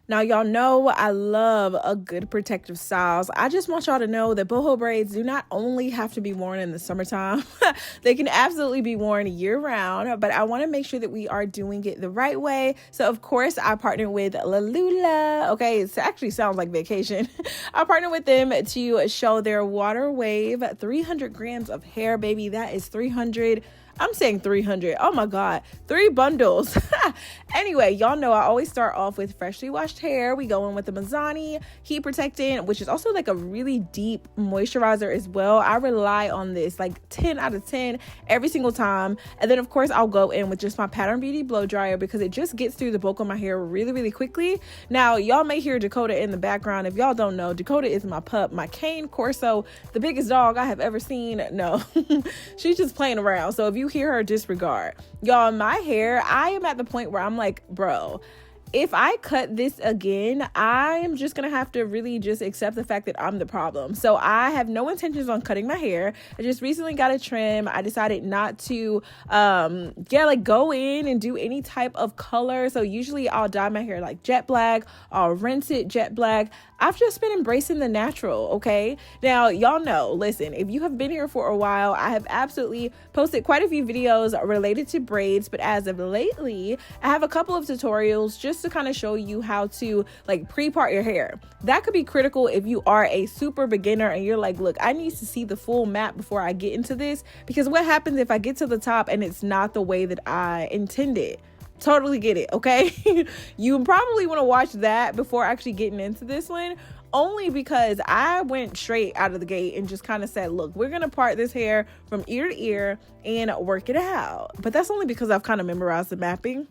Now, y'all know I love a good protective styles. I just want y'all to know that boho braids do not only have to be worn in the summertime, they can absolutely be worn year round, but I want to make sure that we are doing it the right way. So, of course, I partnered with Lalula. Okay, it actually sounds like vacation. I partnered with them to show their water wave 300 grams of hair, baby. That is 300. I'm saying 300. Oh my God. 3 bundles. Anyway, y'all know I always start off with freshly washed hair. We go in with the Mizani heat protectant, which is also like a really deep moisturizer as well. I rely on this like 10 out of 10 every single time. And then of course I'll go in with just my Pattern Beauty blow dryer because it just gets through the bulk of my hair really, really quickly. Now, y'all may hear Dakota in the background. If y'all don't know, Dakota is my pup, my Cane Corso, the biggest dog I have ever seen. No, she's just playing around. So if you hear her, disregard. Y'all, my hair, I am at the point where I'm like, bro, if I cut this again, I'm just going to have to really just accept the fact that I'm the problem. So I have no intentions on cutting my hair. I just recently got a trim. I decided not to, go in and do any type of color. So usually I'll dye my hair like jet black. I'll rinse it jet black. I've just been embracing the natural, okay? Now, y'all know, listen, if you have been here for a while, I have absolutely posted quite a few videos related to braids, but as of lately, I have a couple of tutorials just to kind of show you how to like pre-part your hair. That could be critical if you are a super beginner and you're like, look, I need to see the full map before I get into this, because what happens if I get to the top and it's not the way that I intended? Totally get it, okay? You probably want to watch that before actually getting into this one, only because I went straight out of the gate and just kind of said, look, we're going to part this hair from ear to ear and work it out. But that's only because I've kind of memorized the mapping.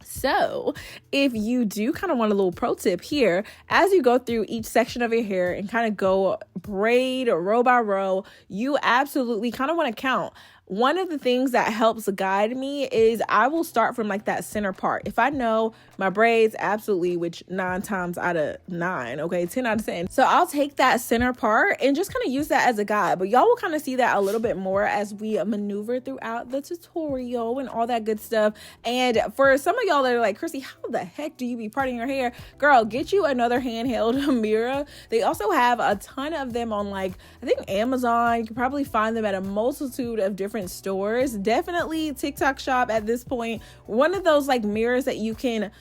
So if you do kind of want a little pro tip here, as you go through each section of your hair and kind of go braid or row by row, you absolutely kind of want to count. One of the things that helps guide me is I will start from like that center part. If I know my braids, absolutely, which 9 times out of 9, okay, 10 out of 10. So I'll take that center part and just kind of use that as a guide. But y'all will kind of see that a little bit more as we maneuver throughout the tutorial and all that good stuff. And for some of y'all that are like, Chrissy, how the heck do you be parting your hair? Girl, get you another handheld mirror. They also have a ton of them on like, I think Amazon. You can probably find them at a multitude of different stores. Definitely TikTok shop at this point. One of those like mirrors that you can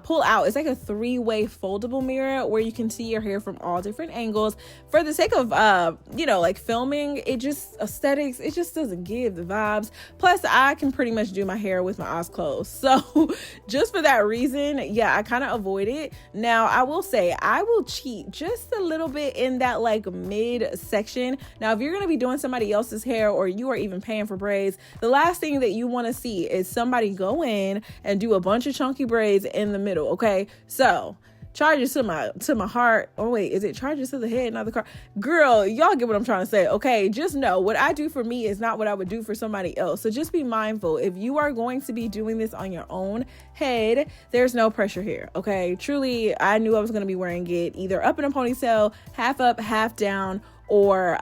pull out. It's like a 3-way foldable mirror where you can see your hair from all different angles. For the sake of like filming, it just aesthetics, it just doesn't give the vibes. Plus I can pretty much do my hair with my eyes closed. So just for that reason, yeah, I kind of avoid it. Now I will say I will cheat just a little bit in that like mid section. Now if you're going to be doing somebody else's hair or you are even paying for braids, the last thing that you want to see is somebody go in and do a bunch of chunky braids in the middle. Okay, so charges to my heart. Oh wait, is it charges to the head, not the car? Girl, y'all get what I'm trying to say. Okay, just know what I do for me is not what I would do for somebody else. So just be mindful. If you are going to be doing this on your own head, there's no pressure here. Okay, truly, I knew I was going to be wearing it either up in a ponytail, half up, half down, or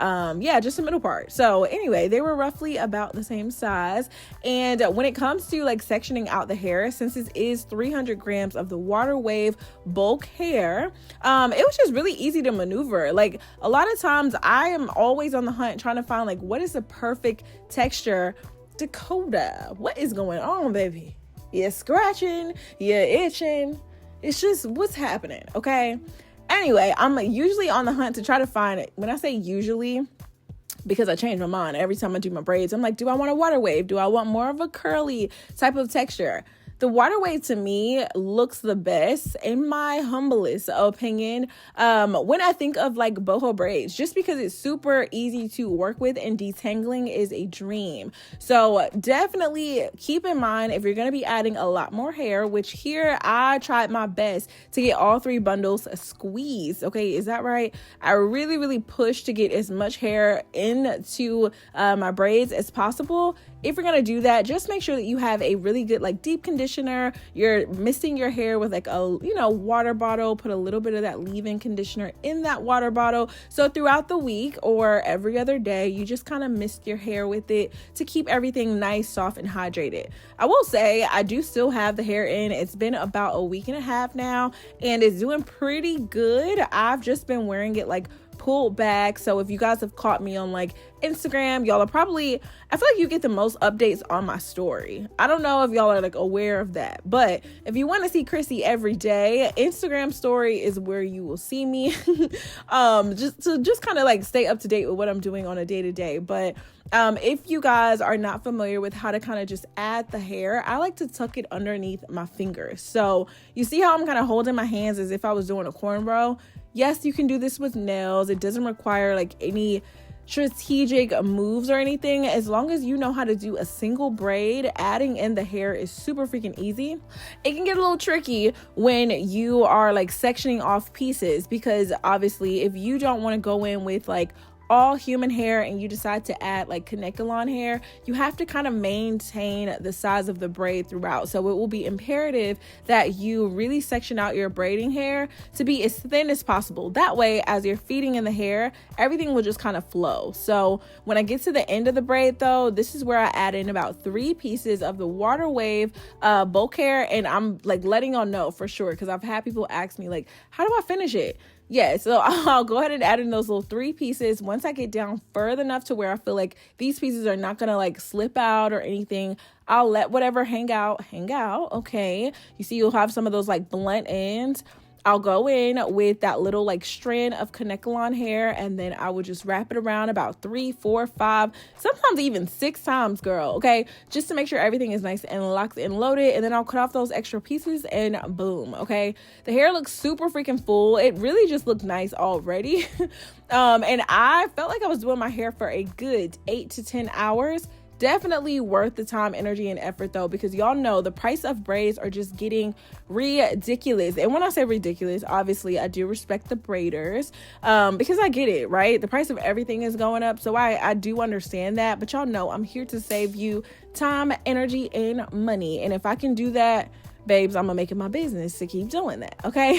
just the middle part. So anyway, they were roughly about the same size. And when it comes to like sectioning out the hair, since it is 300 grams of the water wave bulk hair, it was just really easy to maneuver. Like a lot of times I am always on the hunt trying to find like what is the perfect texture. Dakota, what is going on, baby? You're scratching, you're itching. It's just what's happening, okay? Anyway, I'm usually on the hunt to try to find it. When I say usually, because I change my mind every time I do my braids, I'm like, do I want a water wave? Do I want more of a curly type of texture? The water wave to me looks the best in my humblest opinion when I think of like boho braids, just because it's super easy to work with and detangling is a dream. So definitely keep in mind if you're going to be adding a lot more hair, which here I tried my best to get all 3 bundles squeezed. Okay, is that right? I really pushed to get as much hair into my braids as possible. if you're going to do that, just make sure that you have a really good like deep conditioner. You're misting your hair with like a, water bottle, put a little bit of that leave-in conditioner in that water bottle. So throughout the week or every other day, you just kind of mist your hair with it to keep everything nice, soft, and hydrated. I will say I do still have the hair in. It's been about a week and a half now, and it's doing pretty good. I've just been wearing it like pulled back. So if you guys have caught me on like Instagram, y'all are probably, I feel like you get the most updates on my story. I don't know if y'all are like aware of that, but if you want to see Chrissy every day, Instagram story is where you will see me. just kind of like stay up to date with what I'm doing on a day to day. But if you guys are not familiar with how to kind of just add the hair, I like to tuck it underneath my fingers. So you see how I'm kind of holding my hands as if I was doing a cornrow? Yes, you can do this with nails. It doesn't require like any strategic moves or anything. As long as you know how to do a single braid, adding in the hair is super freaking easy. It can get a little tricky when you are like sectioning off pieces, because obviously if you don't want to go in with like all human hair and you decide to add like canecalon hair, you have to kind of maintain the size of the braid throughout. So it will be imperative that you really section out your braiding hair to be as thin as possible. That way, as you're feeding in the hair, everything will just kind of flow. So when I get to the end of the braid though, this is where I add in about 3 pieces of the water wave bulk hair. And I'm like letting y'all know for sure, because I've had people ask me like, how do I finish it? Yeah, so I'll go ahead and add in those little 3 pieces. Once I get down further enough to where I feel like these pieces are not going to like slip out or anything, I'll let whatever hang out. Okay. You see, you'll have some of those like blunt ends. I'll go in with that little like strand of canecalon hair, and then I would just wrap it around about 3, 4, 5, sometimes even 6 times, girl. Okay. Just to make sure everything is nice and locked and loaded. And then I'll cut off those extra pieces and boom. Okay. The hair looks super freaking full. It really just looked nice already. And I felt like I was doing my hair for a good 8 to 10 hours. Definitely worth the time, energy, and effort though, because y'all know the price of braids are just getting ridiculous. And when I say ridiculous, obviously I do respect the braiders, because I get it, right? The price of everything is going up. So I do understand that, but y'all know I'm here to save you time, energy, and money. And if I can do that, babes, I'm gonna make it my business to keep doing that. Okay.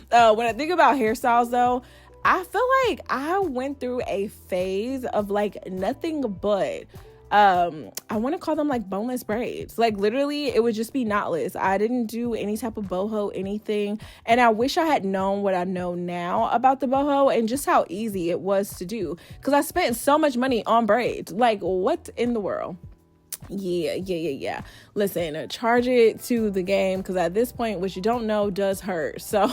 When I think about hairstyles though, I feel like I went through a phase of like nothing but I want to call them like boneless braids. Like literally it would just be knotless. I didn't do any type of boho anything, and I wish I had known what I know now about the boho and just how easy it was to do, because I spent so much money on braids. Like what in the world? Yeah. Listen, charge it to the game, because at this point, what you don't know does hurt. So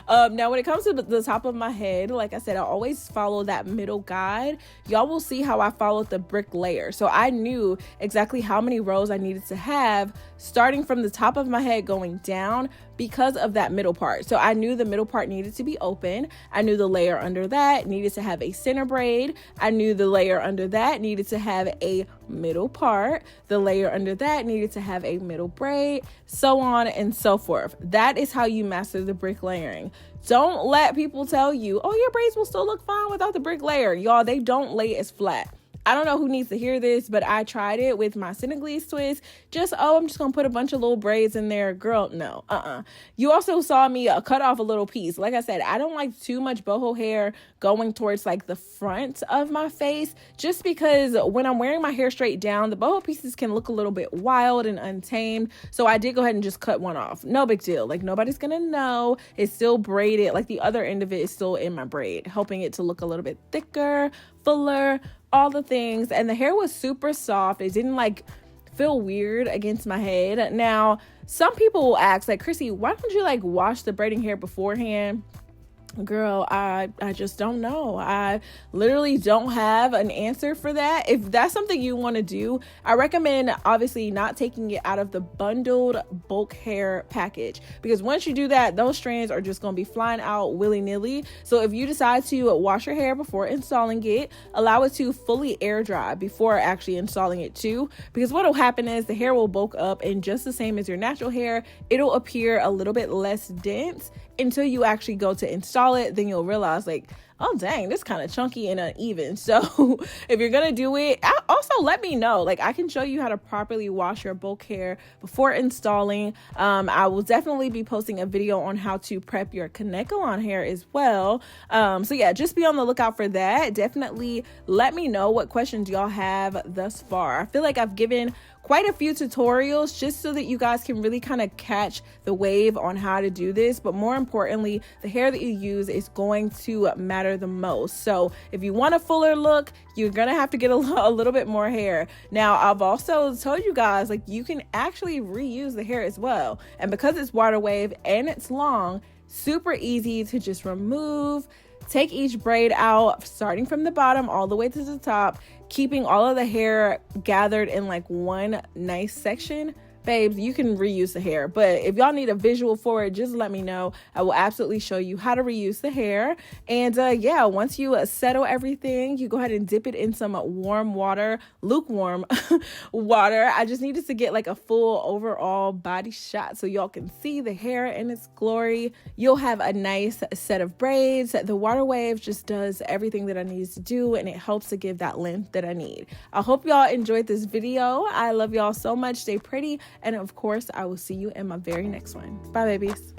now when it comes to the top of my head, like I said, I always follow that middle guide. Y'all will see how I followed the brick layer. So I knew exactly how many rows I needed to have starting from the top of my head going down, because of that middle part. So I knew the middle part needed to be open. I knew the layer under that needed to have a center braid. I knew the layer under that needed to have a middle part. The layer under that needed to have a middle braid, so on and so forth. That is how you master the brick layering. Don't let people tell you, oh, your braids will still look fine without the brick layer. Y'all, they don't lay as flat. I don't know who needs to hear this, but I tried it with my Senegalese twist. I'm just going to put a bunch of little braids in there. Girl, no. You also saw me cut off a little piece. Like I said, I don't like too much boho hair going towards like the front of my face, just because when I'm wearing my hair straight down, the boho pieces can look a little bit wild and untamed. So I did go ahead and just cut one off. No big deal. Like nobody's going to know. It's still braided. Like the other end of it is still in my braid, helping it to look a little bit thicker, fuller, all the things. And the hair was super soft. It didn't like feel weird against my head. Now, some people will ask like, Chrissy, why don't you like wash the braiding hair beforehand? Girl, I just don't know. I literally don't have an answer for that. If that's something you want to do, I recommend obviously not taking it out of the bundled bulk hair package, because once you do that, those strands are just going to be flying out willy-nilly. So if you decide to wash your hair before installing it, allow it to fully air dry before actually installing it too, because what will happen is the hair will bulk up, and just the same as your natural hair, it'll appear a little bit less dense until you actually go to install install it, then you'll realize like, oh dang, this kind of chunky and uneven. So if you're gonna do it, also let me know. Like, I can show you how to properly wash your bulk hair before installing. I will definitely be posting a video on how to prep your Kanekalon hair as well. So yeah, just be on the lookout for that. Definitely let me know what questions y'all have thus far. I feel like I've given quite a few tutorials just so that you guys can really kind of catch the wave on how to do this. But more importantly, the hair that you use is going to matter the most. So if you want a fuller look, you're gonna have to get a little bit more hair. Now, I've also told you guys, like, you can actually reuse the hair as well. And because it's water wave and it's long, super easy to just remove. Take each braid out, starting from the bottom all the way to the top, keeping all of the hair gathered in like one nice section. Babes, you can reuse the hair, but if y'all need a visual for it, just let me know. I will absolutely show you how to reuse the hair. And yeah, once you settle everything, you go ahead and dip it in some warm water, lukewarm water. I just needed to get like a full overall body shot so y'all can see the hair in its glory. You'll have a nice set of braids. The water wave just does everything that I need to do, and it helps to give that length that I need. I hope y'all enjoyed this video. I love y'all so much. Stay pretty. And of course, I will see you in my very next one. Bye, babies.